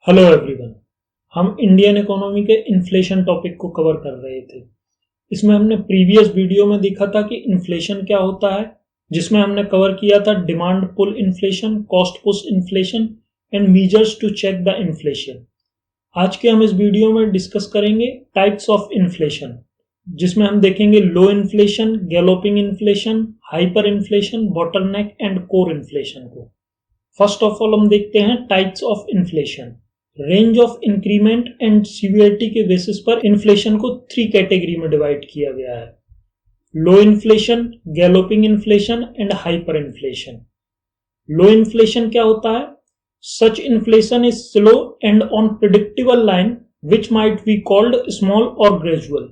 Hello everyone. हम Indian economy के inflation topic को कवर कर रहे थे। इसमें हमने प्रीवियस वीडियो में देखा था कि इन्फ्लेशन क्या होता है, जिसमें हमने कवर किया था demand pull inflation, cost push inflation and measures to check the inflation. आज के हम इस वीडियो में डिस्कस करेंगे टाइप्स ऑफ इन्फ्लेशन, जिसमें हम देखेंगे low inflation, galloping inflation, hyper inflation, bottleneck and core inflation को। फर्स्ट ऑफ ऑल हम देखते हैं types of inflation. Range of increment and severity के बेसिस पर इन्फ्लेशन को 3 कैटेगरी में डिवाइड किया गया है: low inflation, galloping inflation and hyper inflation. Low inflation क्या होता है? Such inflation is slow and unpredictable line which might be called small और ग्रेजुअल।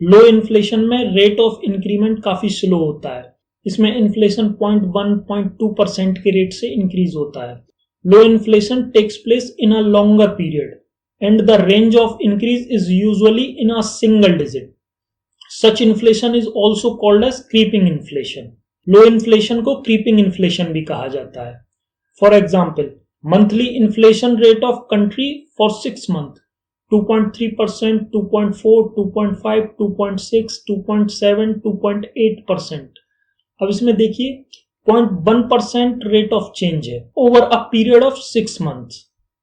लो इन्फ्लेशन में रेट ऑफ इंक्रीमेंट काफी स्लो होता है। इसमें इन्फ्लेशन 0.1-0.2% के रेट से इंक्रीज होता है। Low inflation takes place in a longer period and the range of increase is usually in a single digit. Such inflation is also called as creeping inflation. Low inflation को creeping inflation भी कहा जाता है. For example, monthly inflation rate of country for 6 months 2.3%, 2.4, 2.5, 2.6, 2.7, 2.8%. अब इसमें देखिए 0.1% rate of change है over a period of 6 months.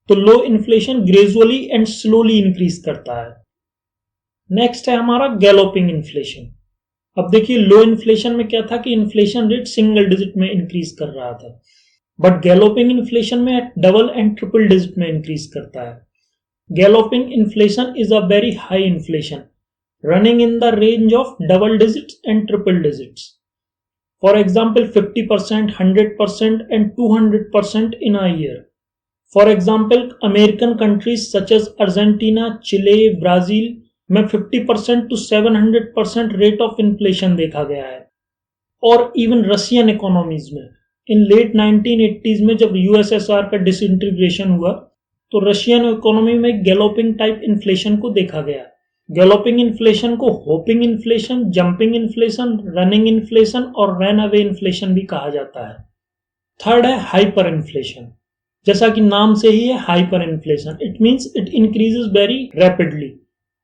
तो low inflation gradually and slowly increase करता है। नेक्स्ट है हमारा गैलोपिंग इन्फ्लेशन। अब देखिए लो इन्फ्लेशन में क्या था कि इन्फ्लेशन रेट सिंगल डिजिट में इंक्रीज कर रहा था, बट गैलोपिंग इन्फ्लेशन में डबल एंड ट्रिपल डिजिट में इंक्रीज करता है। Galloping inflation is a very high inflation running in the range of double digits and triple digits. For example, 50%, 100% and 200% in a year. For example, American countries such as Argentina, Chile, Brazil में 50% to 700% rate of inflation देखा गया है। और even Russian economies में in late 1980s में जब USSR का disintegration हुआ तो रशियन इकोनॉमी में गैलोपिंग टाइप इन्फ्लेशन को देखा गया। गैलोपिंग इन्फ्लेशन को hopping inflation, jumping inflation, running inflation और रन अवे इन्फ्लेशन भी कहा जाता है। थर्ड है हाइपर इन्फ्लेशन। जैसा कि नाम से ही है hyper inflation, it means it increases very rapidly.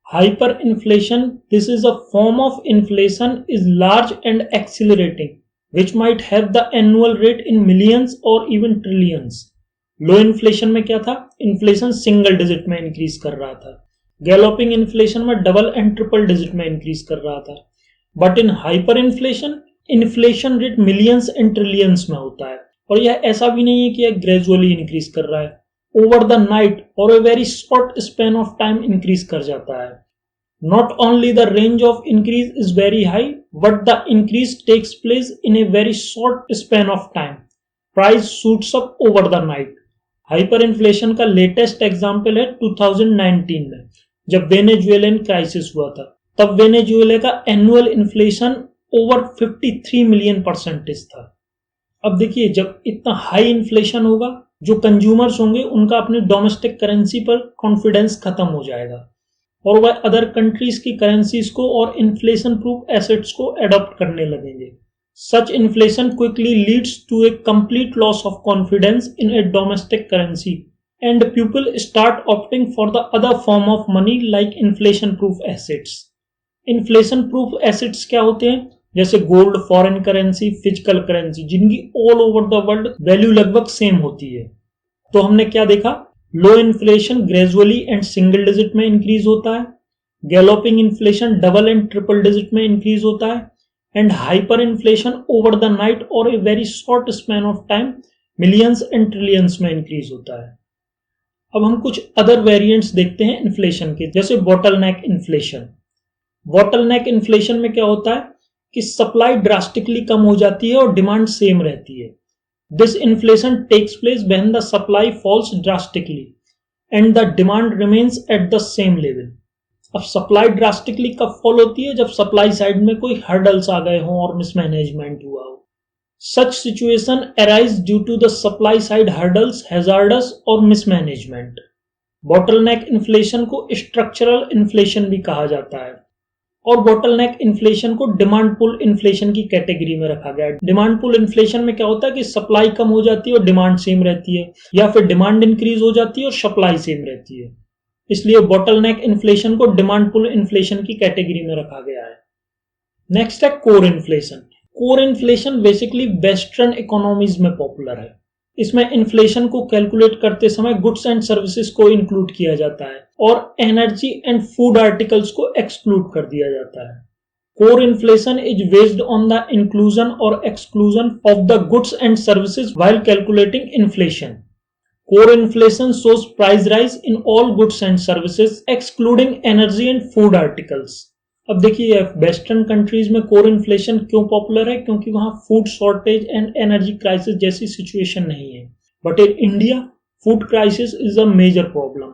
Hyper inflation, this is a form of inflation is large and accelerating which might have the annual rate in millions और even trillions. लो inflation में क्या था? Inflation single digit में increase कर रहा था। Galloping inflation में double and triple digit में इंक्रीज कर रहा था, but in hyper inflation inflation rate millions and trillions में होता है। और यह ऐसा भी नहीं है कि यह ग्रेजुअली इंक्रीज कर रहा है, ओवर द नाइट और a very short span of time increase कर जाता है। Not only the range of increase is very high, but the increase takes place in a very short span of time. Price shoots up over the night. Hyper inflation का latest example है 2019 में, जब Venezuelan crisis हुआ था। तब Venezuela का annual inflation over 53 million percentage था। अब देखिए जब इतना हाई इन्फ्लेशन होगा, जो कंज्यूमर्स होंगे उनका अपनी डोमेस्टिक करेंसी पर कॉन्फिडेंस खत्म हो जाएगा और वह अदर कंट्रीज की करेंसीज को और इन्फ्लेशन प्रूफ एसेट्स को एडॉप्ट करने लगेंगे। Such inflation quickly leads to a complete loss of confidence in a domestic currency and people start opting for the other form of money like inflation proof assets. Inflation proof assets क्या होते हैं? जैसे gold, foreign currency, physical currency, जिनकी all over the world value लगभग same होती है। तो हमने क्या देखा? Low inflation gradually and single digit में इंक्रीज होता है, galloping inflation double and triple digit में इंक्रीज होता है, and hyperinflation over the night or a very short span of time millions and trillions में इंक्रीज होता है। अब हम कुछ अदर वेरिएंट्स देखते हैं इन्फ्लेशन के, जैसे बॉटलनेक इन्फ्लेशन। बॉटलनेक इन्फ्लेशन में क्या होता है कि सप्लाई ड्रास्टिकली कम हो जाती है और डिमांड सेम रहती है। This inflation takes place when the supply falls drastically and the demand remains at the same level. अब सप्लाई ड्रास्टिकली कब फॉल होती है? जब सप्लाई साइड में कोई हर्डल्स आ गए हों और मिसमैनेजमेंट हुआ हो। Such situation arise due to the supply side hurdles, hazards और मिसमैनेजमेंट। बॉटलनेक इन्फ्लेशन को स्ट्रक्चरल इन्फ्लेशन भी कहा जाता है। और बॉटलनेक इन्फ्लेशन को डिमांड पुल इन्फ्लेशन की कैटेगरी में रखा गया है। डिमांड पुल इन्फ्लेशन में क्या होता है कि सप्लाई कम हो जाती है और डिमांड सेम रहती है, या फिर डिमांड इंक्रीज हो जाती है और सप्लाई सेम रहती है। इसलिए बॉटलनेक इन्फ्लेशन को डिमांड पुल इन्फ्लेशन की कैटेगरी में रखा गया है। नेक्स्ट है core inflation. Core inflation basically western economies में पॉपुलर है। इसमें इन्फ्लेशन को कैलकुलेट करते समय गुड्स एंड सर्विसेज को इंक्लूड किया जाता है और एनर्जी एंड फूड आर्टिकल्स को एक्सक्लूड कर दिया जाता है। Core inflation is based on the inclusion और exclusion of the goods and services while calculating inflation. Core inflation shows price rise in all goods and services excluding energy and food articles. अब देखिए western countries में core inflation क्यों popular है, क्योंकि वहां food shortage and energy crisis जैसी situation नहीं है। But in India food crisis is a major problem.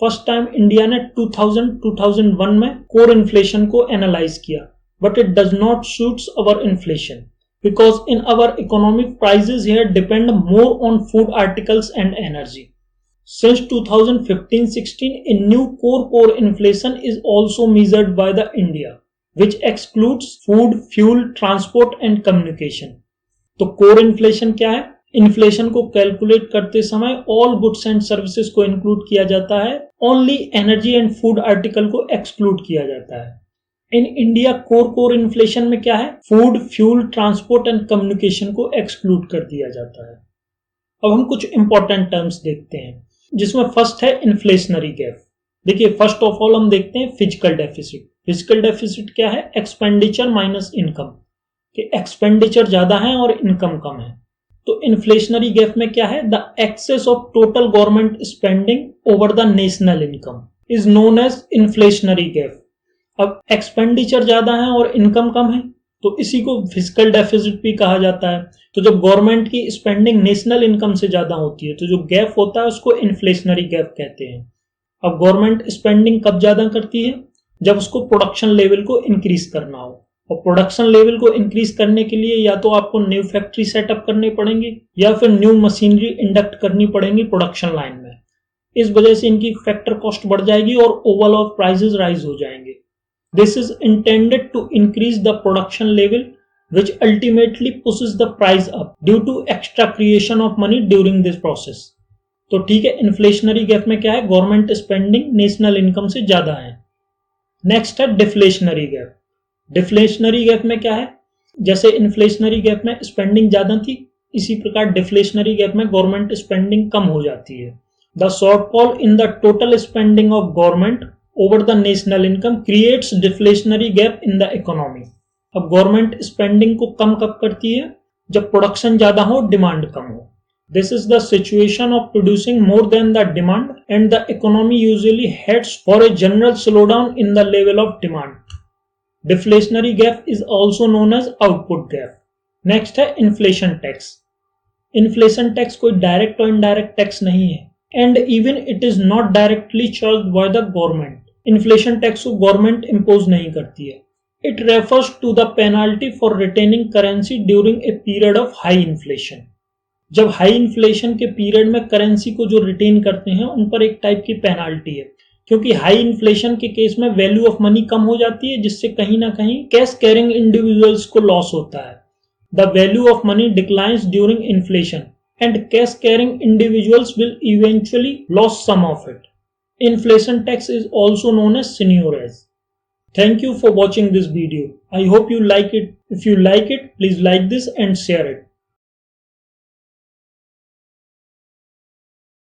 First time India ने 2001 में कोर इन्फ्लेशन को एनालाइज किया, but it does not suits our inflation because in our economy prices here depend more on food articles and energy. Since 2015-16 a new core inflation is also measured by the India which excludes food, fuel, transport and communication. तो core inflation क्या है? Inflation को calculate करते समय all goods and services को include किया जाता है, only energy and food article को एक्सक्लूड किया जाता है। इन इंडिया कोर इन्फ्लेशन में क्या है? Food, fuel, transport and communication को एक्सक्लूड कर दिया जाता है। अब हम कुछ इंपॉर्टेंट टर्म्स देखते हैं, जिसमें फर्स्ट है इन्फ्लेशनरी गैप। देखिए फर्स्ट ऑफ ऑल हम देखते हैं फिजिकल डेफिसिट। फिजिकल डेफिसिट क्या है? एक्सपेंडिचर माइनस इनकम, कि एक्सपेंडिचर ज्यादा है और इनकम कम है। तो इन्फ्लेशनरी गैप में क्या है? The excess of total government spending over the national income is known as inflationary gap. अब एक्सपेंडिचर ज्यादा है और इनकम कम है, तो इसी को फिजिकल डेफिसिट भी कहा जाता है। तो जब गवर्नमेंट की स्पेंडिंग नेशनल इनकम से ज्यादा होती है तो जो गैप होता है उसको इन्फ्लेशनरी गैप कहते हैं। अब गवर्नमेंट स्पेंडिंग कब ज्यादा करती है? जब उसको प्रोडक्शन लेवल को इंक्रीज करना हो, और प्रोडक्शन लेवल को इंक्रीज करने के लिए या तो आपको न्यू फैक्ट्री सेटअप करने पड़ेंगे या फिर न्यू मशीनरी इंडक्ट करनी पड़ेंगी प्रोडक्शन लाइन में। इस वजह से इनकी फैक्टर कॉस्ट बढ़ जाएगी और ओवरऑल प्राइसेस राइज हो जाएंगे। This is intended to increase the production level which ultimately pushes the price up due to extra creation of money during this process. तो ठीक है, इन्फ्लेशनरी गैप में क्या है? गवर्नमेंट स्पेंडिंग नेशनल इनकम से ज्यादा है। नेक्स्ट है डिफ्लेशनरी गैप। डिफ्लेशनरी गैप में क्या है? जैसे इन्फ्लेशनरी गैप में स्पेंडिंग ज्यादा थी, इसी प्रकार डिफ्लेशनरी गैप में गवर्नमेंट स्पेंडिंग कम हो जाती है। The shortfall in the total spending of government over the national income creates deflationary gap in the economy. अब गवर्नमेंट स्पेंडिंग को कम कब करती है? जब प्रोडक्शन ज्यादा हो, डिमांड कम हो। This is the situation of producing more than the demand and the economy usually heads for a general slowdown in the level of demand. Deflationary gap is also known as output gap. Next है inflation tax. Inflation tax कोई direct और indirect tax नहीं है, and even it is not directly charged by the government. Inflation tax को government impose नहीं करती है। It refers to the penalty for retaining currency during a period of high inflation. जब high inflation के period में currency को जो retain करते हैं उन पर एक टाइप की पेनाल्टी है, क्योंकि हाई इन्फ्लेशन के केस में वैल्यू ऑफ मनी कम हो जाती है, जिससे कहीं ना कहीं कैश कैरिंग इंडिविजुअल्स को लॉस होता है। The value of money declines during inflation and cash carrying individuals will eventually lose some of it. Inflation tax is also known as seigniorage. Thank you for watching this video. I hope you like it. If you like it, please like this and share it.